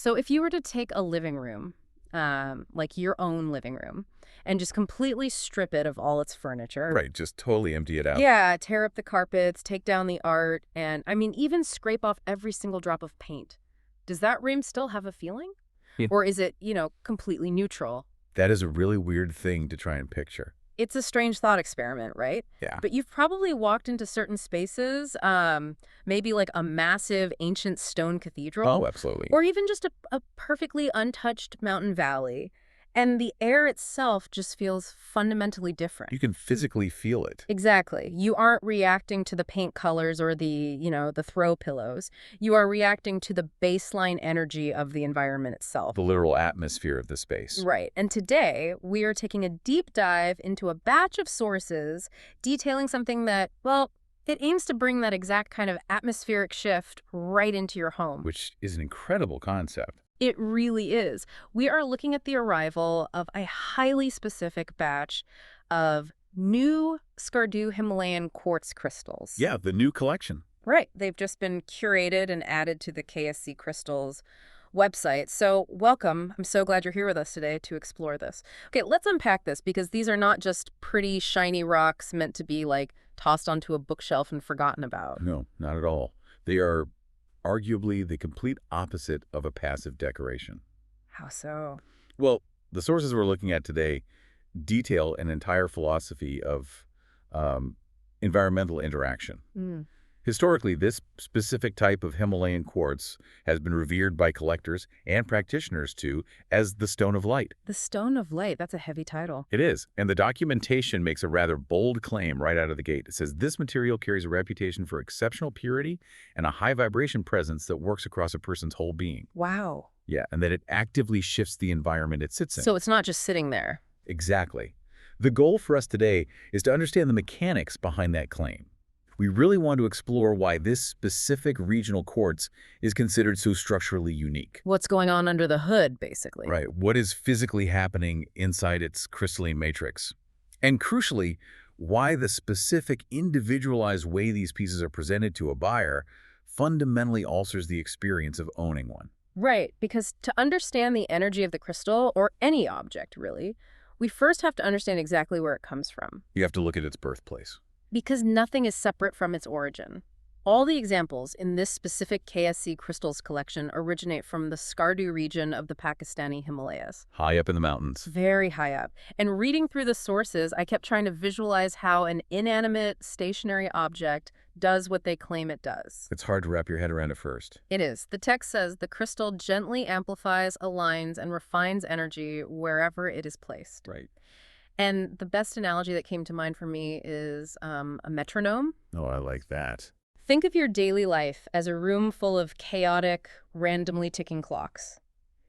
So if you were to take a living room, like your own living room, and just completely strip it of all its furniture. Right, just totally empty it out. Yeah, tear up the carpets, take down the art, and I mean, even scrape off every single drop of paint. Does that room still have a feeling? Yeah. Or is it, completely neutral? That is a really weird thing to try and picture. It's a strange thought experiment, right? Yeah. But you've probably walked into certain spaces, maybe like a massive ancient stone cathedral, Oh, absolutely. or even just a perfectly untouched mountain valley, and the air itself just feels fundamentally different. You can physically feel it. Exactly. You aren't reacting to the paint colors or the throw pillows. You are reacting to the baseline energy of the environment itself. The literal atmosphere of the space. Right. And today, we are taking a deep dive into a batch of sources detailing something that, well, it aims to bring that exact kind of atmospheric shift right into your home. Which is an incredible concept. It really is. We are looking at the arrival of a highly specific batch of new Skardu Himalayan quartz crystals. Yeah, the new collection. Right. They've just been curated and added to the KSC Crystals website. So welcome. I'm so glad you're here with us today to explore this. Okay, let's unpack this because these are not just pretty shiny rocks meant to be like tossed onto a bookshelf and forgotten about. No, not at all. They are arguably the complete opposite of a passive decoration. How so? Well, the sources we're looking at today detail an entire philosophy of environmental interaction. Mm. Historically, this specific type of Himalayan quartz has been revered by collectors and practitioners too as the Stone of Light. The Stone of Light, that's a heavy title. It is, and the documentation makes a rather bold claim right out of the gate. It says this material carries a reputation for exceptional purity and a high vibration presence that works across a person's whole being. Wow. Yeah, and that it actively shifts the environment it sits in. So it's not just sitting there. Exactly. The goal for us today is to understand the mechanics behind that claim. We really want to explore why this specific regional quartz is considered so structurally unique. What's going on under the hood, basically. Right. What is physically happening inside its crystalline matrix? And crucially, why the specific individualized way these pieces are presented to a buyer fundamentally alters the experience of owning one. Right, because to understand the energy of the crystal, or any object really, we first have to understand exactly where it comes from. You have to look at its birthplace. Because nothing is separate from its origin. All the examples in this specific KSC crystals collection originate from the Skardu region of the Pakistani Himalayas. High up in the mountains. Very high up. And reading through the sources, I kept trying to visualize how an inanimate, stationary object does what they claim it does. It's hard to wrap your head around at first. It is. The text says the crystal gently amplifies, aligns, and refines energy wherever it is placed. Right. And the best analogy that came to mind for me is a metronome. Oh, I like that. Think of your daily life as a room full of chaotic, randomly ticking clocks.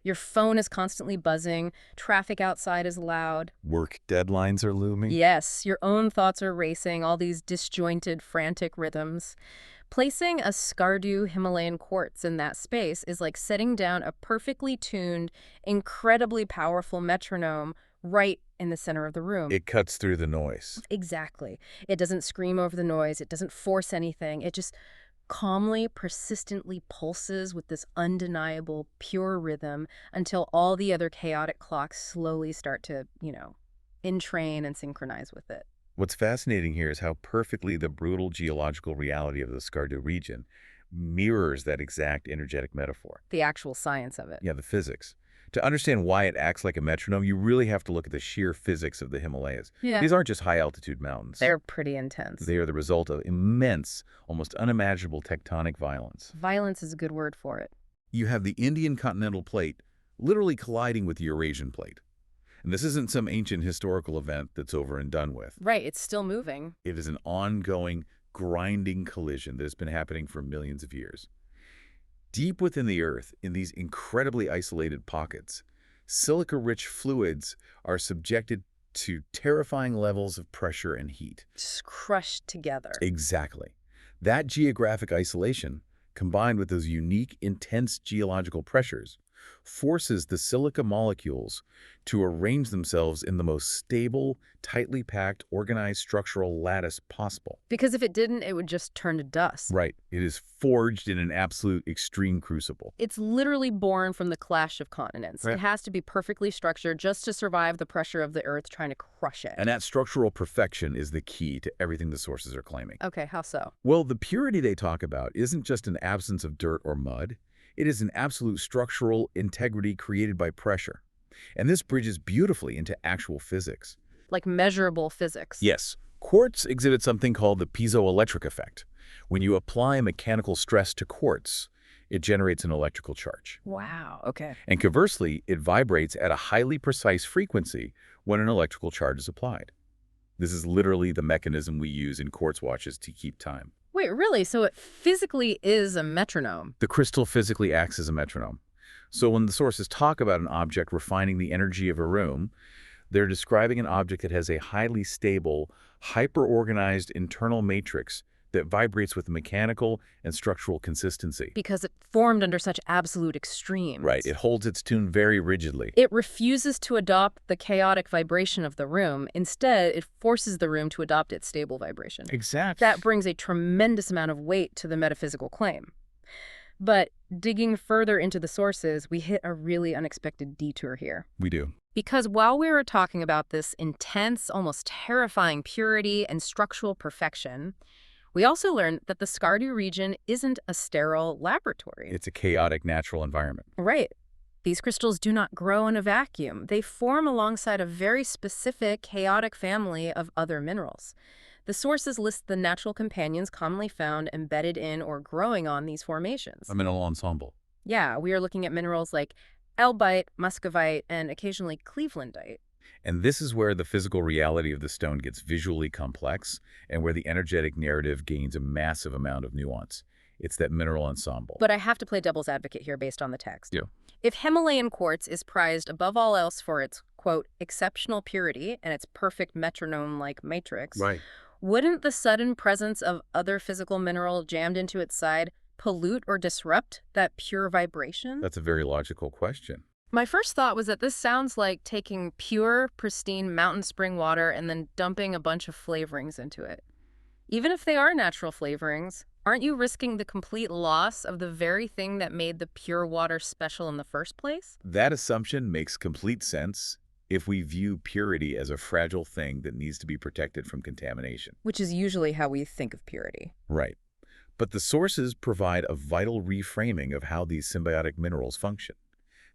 Your phone is constantly buzzing, traffic outside is loud. Work deadlines are looming. Yes, your own thoughts are racing, all these disjointed, frantic rhythms. Placing a Skardu Himalayan quartz in that space is like setting down a perfectly tuned, incredibly powerful metronome right in the center of the room. It cuts through the noise. Exactly. It doesn't scream over the noise. It doesn't force anything. It just calmly, persistently pulses with this undeniable, pure rhythm until all the other chaotic clocks slowly start to, entrain and synchronize with it. What's fascinating here is how perfectly the brutal geological reality of the Skardu region mirrors that exact energetic metaphor. The actual science of it. Yeah, the physics. To understand why it acts like a metronome, you really have to look at the sheer physics of the Himalayas. Yeah. These aren't just high-altitude mountains. They're pretty intense. They are the result of immense, almost unimaginable tectonic violence. Violence is a good word for it. You have the Indian continental plate literally colliding with the Eurasian plate. And this isn't some ancient historical event that's over and done with. Right, it's still moving. It is an ongoing, grinding collision that has been happening for millions of years. Deep within the Earth, in these incredibly isolated pockets, silica-rich fluids are subjected to terrifying levels of pressure and heat. Just crushed together. Exactly. That geographic isolation, combined with those unique, intense geological pressures, forces the silica molecules to arrange themselves in the most stable, tightly packed, organized structural lattice possible. Because if it didn't, it would just turn to dust. Right. It is forged in an absolute extreme crucible. It's literally born from the clash of continents. Right. It has to be perfectly structured just to survive the pressure of the Earth trying to crush it. And that structural perfection is the key to everything the sources are claiming. Okay, how so? Well, the purity they talk about isn't just an absence of dirt or mud. It is an absolute structural integrity created by pressure. And this bridges beautifully into actual physics. Like measurable physics. Yes, quartz exhibits something called the piezoelectric effect. When you apply mechanical stress to quartz, it generates an electrical charge. Wow, okay. And conversely, it vibrates at a highly precise frequency when an electrical charge is applied. This is literally the mechanism we use in quartz watches to keep time. Wait, really? So it physically is a metronome? The crystal physically acts as a metronome. So when the sources talk about an object refining the energy of a room, they're describing an object that has a highly stable, hyper-organized internal matrix that vibrates with mechanical and structural consistency. Because it formed under such absolute extremes. Right. It holds its tune very rigidly. It refuses to adopt the chaotic vibration of the room. Instead, it forces the room to adopt its stable vibration. Exactly. That brings a tremendous amount of weight to the metaphysical claim. But digging further into the sources, we hit a really unexpected detour here. We do. Because while we were talking about this intense, almost terrifying purity and structural perfection, we also learned that the Skardu region isn't a sterile laboratory. It's a chaotic natural environment. Right. These crystals do not grow in a vacuum. They form alongside a very specific, chaotic family of other minerals. The sources list the natural companions commonly found embedded in or growing on these formations. A mineral ensemble. Yeah, we are looking at minerals like Albite, Muscovite, and occasionally Cleavelandite. And this is where the physical reality of the stone gets visually complex and where the energetic narrative gains a massive amount of nuance. It's that mineral ensemble. But I have to play devil's advocate here based on the text. Yeah. If Himalayan quartz is prized above all else for its, quote, exceptional purity and its perfect metronome-like matrix, Right. wouldn't the sudden presence of other physical mineral jammed into its side pollute or disrupt that pure vibration? That's a very logical question. My first thought was that this sounds like taking pure, pristine mountain spring water and then dumping a bunch of flavorings into it. Even if they are natural flavorings, aren't you risking the complete loss of the very thing that made the pure water special in the first place? That assumption makes complete sense if we view purity as a fragile thing that needs to be protected from contamination. Which is usually how we think of purity. Right. But the sources provide a vital reframing of how these symbiotic minerals function.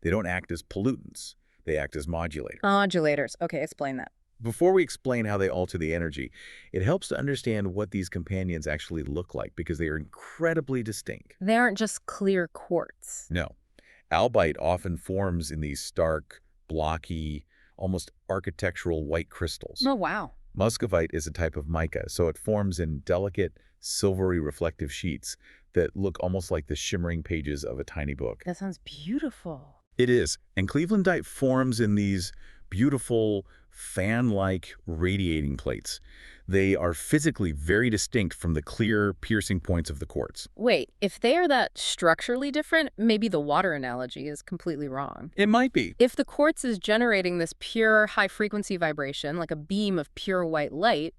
They don't act as pollutants. They act as modulators. Modulators. Okay, explain that. Before we explain how they alter the energy, it helps to understand what these companions actually look like because they are incredibly distinct. They aren't just clear quartz. No. Albite often forms in these stark, blocky, almost architectural white crystals. Oh, wow. Muscovite is a type of mica, so it forms in delicate, silvery reflective sheets that look almost like the shimmering pages of a tiny book. That sounds beautiful. It is. And Cleavelandite forms in these beautiful, fan-like radiating plates. They are physically very distinct from the clear, piercing points of the quartz. Wait, if they are that structurally different, maybe the water analogy is completely wrong. It might be. If the quartz is generating this pure, high-frequency vibration, like a beam of pure white light,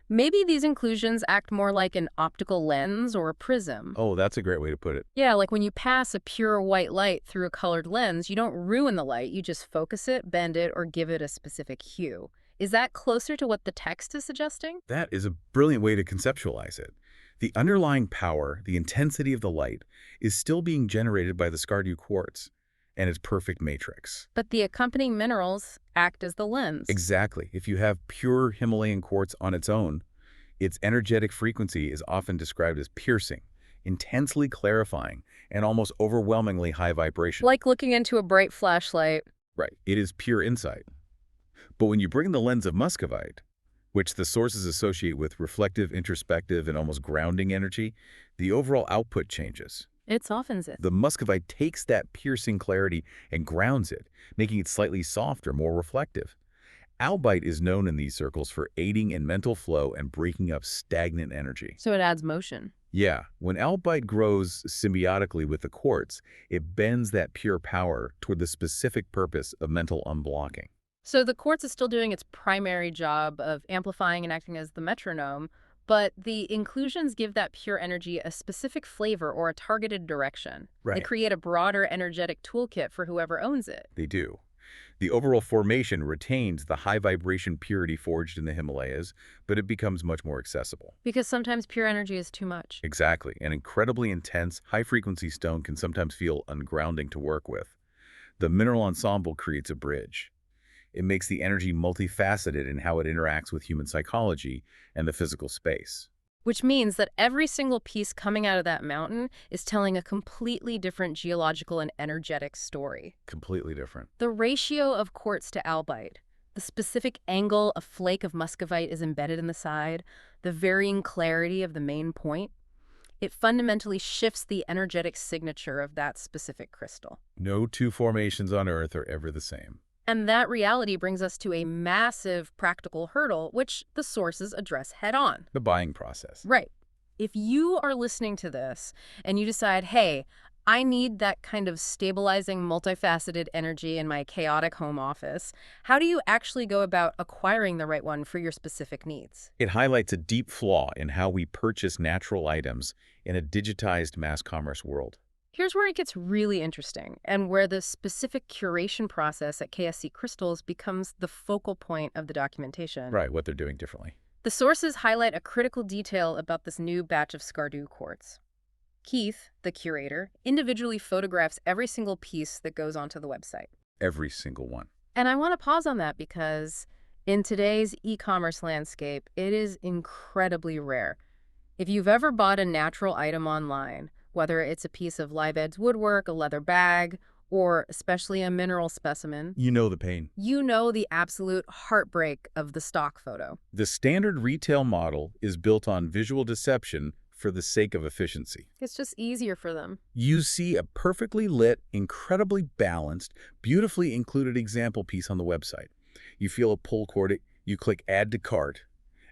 maybe these inclusions act more like an optical lens or a prism. Oh, that's a great way to put it. Yeah, like when you pass a pure white light through a colored lens, you don't ruin the light, you just focus it, bend it, or give it a specific hue. Is that closer to what the text is suggesting? That is a brilliant way to conceptualize it. The underlying power, the intensity of the light, is still being generated by the Skardu quartz and its perfect matrix. But the accompanying minerals act as the lens. Exactly. If you have pure Himalayan quartz on its own, its energetic frequency is often described as piercing, intensely clarifying, and almost overwhelmingly high vibration. Like looking into a bright flashlight. Right. It is pure insight. But when you bring the lens of Muscovite, which the sources associate with reflective, introspective, and almost grounding energy, the overall output changes. It softens it. The Muscovite takes that piercing clarity and grounds it, making it slightly softer, more reflective. Albite is known in these circles for aiding in mental flow and breaking up stagnant energy. So it adds motion. Yeah, when albite grows symbiotically with the quartz, it bends that pure power toward the specific purpose of mental unblocking. So the quartz is still doing its primary job of amplifying and acting as the metronome, but the inclusions give that pure energy a specific flavor or a targeted direction. They Right. create a broader energetic toolkit for whoever owns it. They do. The overall formation retains the high vibration purity forged in the Himalayas, but it becomes much more accessible. Because sometimes pure energy is too much. Exactly. An incredibly intense, high-frequency stone can sometimes feel ungrounding to work with. The mineral ensemble creates a bridge. It makes the energy multifaceted in how it interacts with human psychology and the physical space. Which means that every single piece coming out of that mountain is telling a completely different geological and energetic story. Completely different. The ratio of quartz to albite, the specific angle a flake of muscovite is embedded in the side, the varying clarity of the main point, it fundamentally shifts the energetic signature of that specific crystal. No two formations on Earth are ever the same. And that reality brings us to a massive practical hurdle, which the sources address head on. The buying process. Right. If you are listening to this and you decide, hey, I need that kind of stabilizing, multifaceted energy in my chaotic home office, how do you actually go about acquiring the right one for your specific needs? It highlights a deep flaw in how we purchase natural items in a digitized mass commerce world. Here's where it gets really interesting and where the specific curation process at KSC Crystals becomes the focal point of the documentation. Right, what they're doing differently. The sources highlight a critical detail about this new batch of Skardu quartz. Keith, the curator, individually photographs every single piece that goes onto the website. Every single one. And I want to pause on that because in today's e-commerce landscape, it is incredibly rare. If you've ever bought a natural item online, whether it's a piece of live edge woodwork, a leather bag, or especially a mineral specimen, You know the pain. you know the absolute heartbreak of the stock photo. The standard retail model is built on visual deception for the sake of efficiency. It's just easier for them. You see a perfectly lit, incredibly balanced, beautifully included example piece on the website. You feel a pull cord, you click Add to Cart,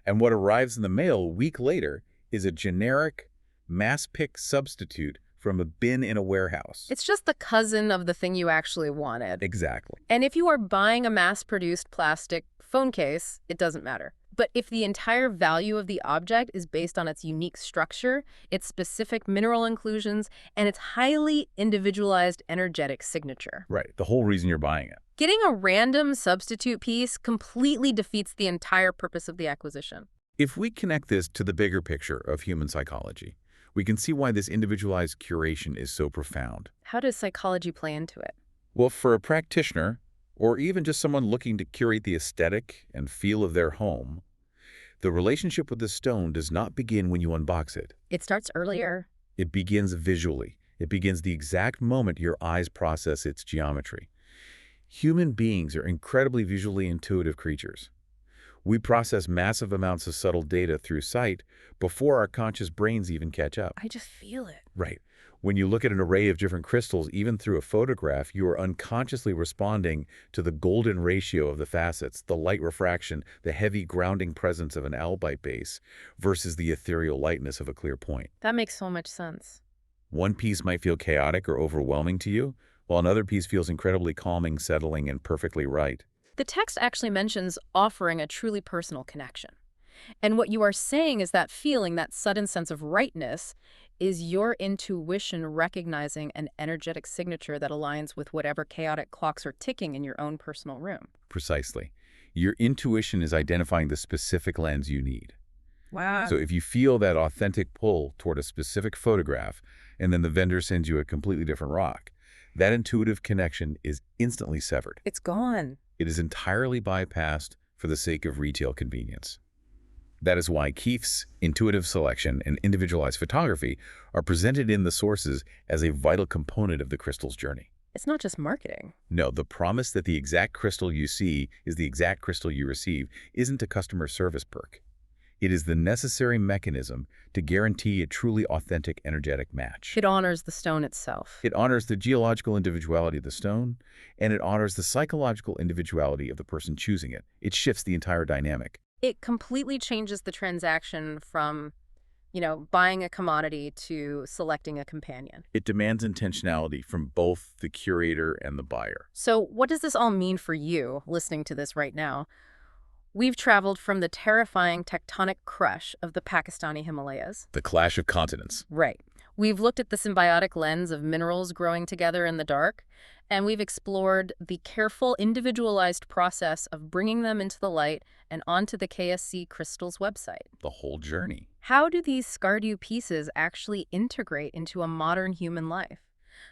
and what arrives in the mail a week later is a generic, mass-pick substitute from a bin in a warehouse. It's just the cousin of the thing you actually wanted. Exactly. And if you are buying a mass-produced plastic phone case, it doesn't matter. But if the entire value of the object is based on its unique structure, its specific mineral inclusions, and its highly individualized energetic signature, Right, the whole reason you're buying it. getting a random substitute piece completely defeats the entire purpose of the acquisition. If we connect this to the bigger picture of human psychology, we can see why this individualized curation is so profound. How does psychology play into it? Well, for a practitioner, or even just someone looking to curate the aesthetic and feel of their home, the relationship with the stone does not begin when you unbox it. It starts earlier. It begins visually. It begins the exact moment your eyes process its geometry. Human beings are incredibly visually intuitive creatures. We process massive amounts of subtle data through sight before our conscious brains even catch up. I just feel it. Right. When you look at an array of different crystals, even through a photograph, you are unconsciously responding to the golden ratio of the facets, the light refraction, the heavy grounding presence of an albite base versus the ethereal lightness of a clear point. That makes so much sense. One piece might feel chaotic or overwhelming to you, while another piece feels incredibly calming, settling, and perfectly right. The text actually mentions offering a truly personal connection. And what you are saying is that feeling, that sudden sense of rightness, is your intuition recognizing an energetic signature that aligns with whatever chaotic clocks are ticking in your own personal room. Precisely. Your intuition is identifying the specific lens you need. Wow. So if you feel that authentic pull toward a specific photograph, and then the vendor sends you a completely different rock, that intuitive connection is instantly severed. It's gone. It is entirely bypassed for the sake of retail convenience. That is why Keith's intuitive selection and individualized photography are presented in the sources as a vital component of the crystal's journey. It's not just marketing. No, the promise that the exact crystal you see is the exact crystal you receive isn't a customer service perk. It is the necessary mechanism to guarantee a truly authentic energetic match. It honors the stone itself. It honors the geological individuality of the stone, and it honors the psychological individuality of the person choosing it. It shifts the entire dynamic. It completely changes the transaction from, buying a commodity to selecting a companion. It demands intentionality from both the curator and the buyer. So what does this all mean for you, listening to this right now? We've traveled from the terrifying tectonic crush of the Pakistani Himalayas. The clash of continents. Right. We've looked at the symbiotic lens of minerals growing together in the dark, and we've explored the careful, individualized process of bringing them into the light and onto the KSC Crystals website. The whole journey. How do these Skardu pieces actually integrate into a modern human life?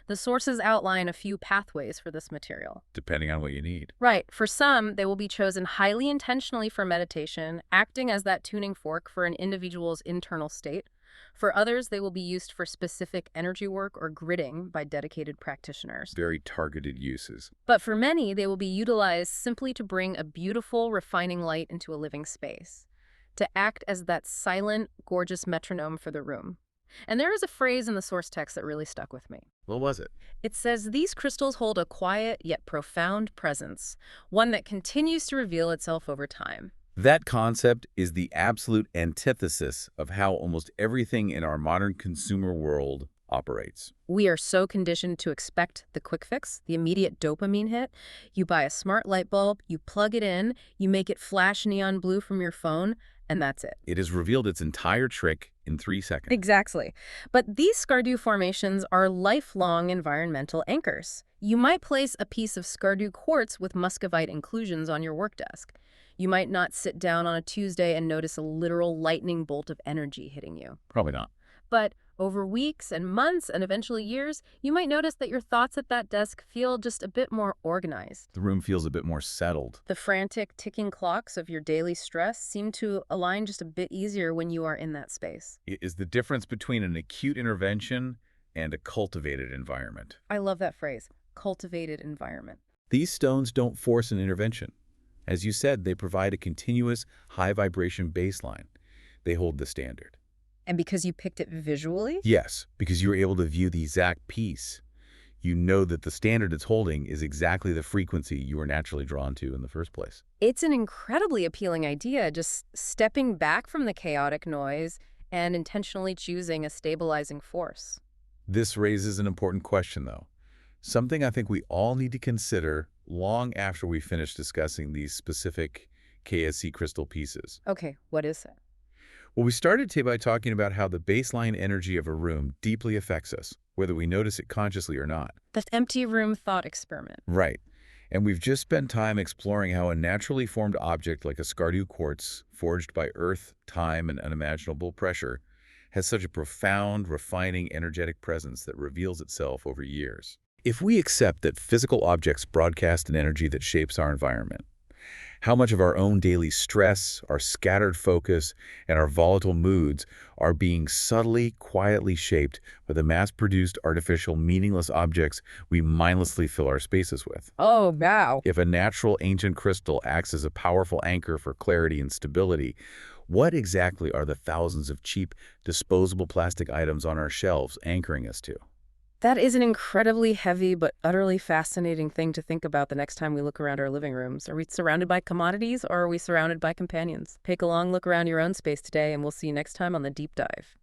The sources outline a few pathways for this material. Depending on what you need. Right. For some, they will be chosen highly intentionally for meditation, acting as that tuning fork for an individual's internal state. For others, they will be used for specific energy work or gridding by dedicated practitioners. Very targeted uses. But for many, they will be utilized simply to bring a beautiful, refining light into a living space, to act as that silent, gorgeous metronome for the room. And there is a phrase in the source text that really stuck with me. What was it? It says, "These crystals hold a quiet yet profound presence, one that continues to reveal itself over time." That concept is the absolute antithesis of how almost everything in our modern consumer world operates. We are so conditioned to expect the quick fix, the immediate dopamine hit. You buy a smart light bulb, you plug it in, you make it flash neon blue from your phone, and that's it. It has revealed its entire trick in 3 seconds. Exactly. But these Skardu formations are lifelong environmental anchors. You might place a piece of Skardu quartz with Muscovite inclusions on your work desk. You might not sit down on a Tuesday and notice a literal lightning bolt of energy hitting you. Probably not. But over weeks and months and eventually years, you might notice that your thoughts at that desk feel just a bit more organized. The room feels a bit more settled. The frantic ticking clocks of your daily stress seem to align just a bit easier when you are in that space. It is the difference between an acute intervention and a cultivated environment. I love that phrase, cultivated environment. These stones don't force an intervention. As you said, they provide a continuous, high-vibration baseline. They hold the standard. And because you picked it visually? Yes, because you're able to view the exact piece. You know that the standard it's holding is exactly the frequency you were naturally drawn to in the first place. It's an incredibly appealing idea, just stepping back from the chaotic noise and intentionally choosing a stabilizing force. This raises an important question, though. Something I think we all need to consider long after we finish discussing these specific KSC crystal pieces. Okay, what is it? Well, we started today by talking about how the baseline energy of a room deeply affects us, whether we notice it consciously or not. The empty room thought experiment. Right. And we've just spent time exploring how a naturally formed object like a Skardu quartz, forged by earth, time, and unimaginable pressure, has such a profound, refining, energetic presence that reveals itself over years. If we accept that physical objects broadcast an energy that shapes our environment, how much of our own daily stress, our scattered focus, and our volatile moods are being subtly, quietly shaped by the mass-produced, artificial, meaningless objects we mindlessly fill our spaces with? Oh, wow. If a natural ancient crystal acts as a powerful anchor for clarity and stability, what exactly are the thousands of cheap, disposable plastic items on our shelves anchoring us to? That is an incredibly heavy but utterly fascinating thing to think about the next time we look around our living rooms. Are we surrounded by commodities or are we surrounded by companions? Take a long look around your own space today and we'll see you next time on The Deep Dive.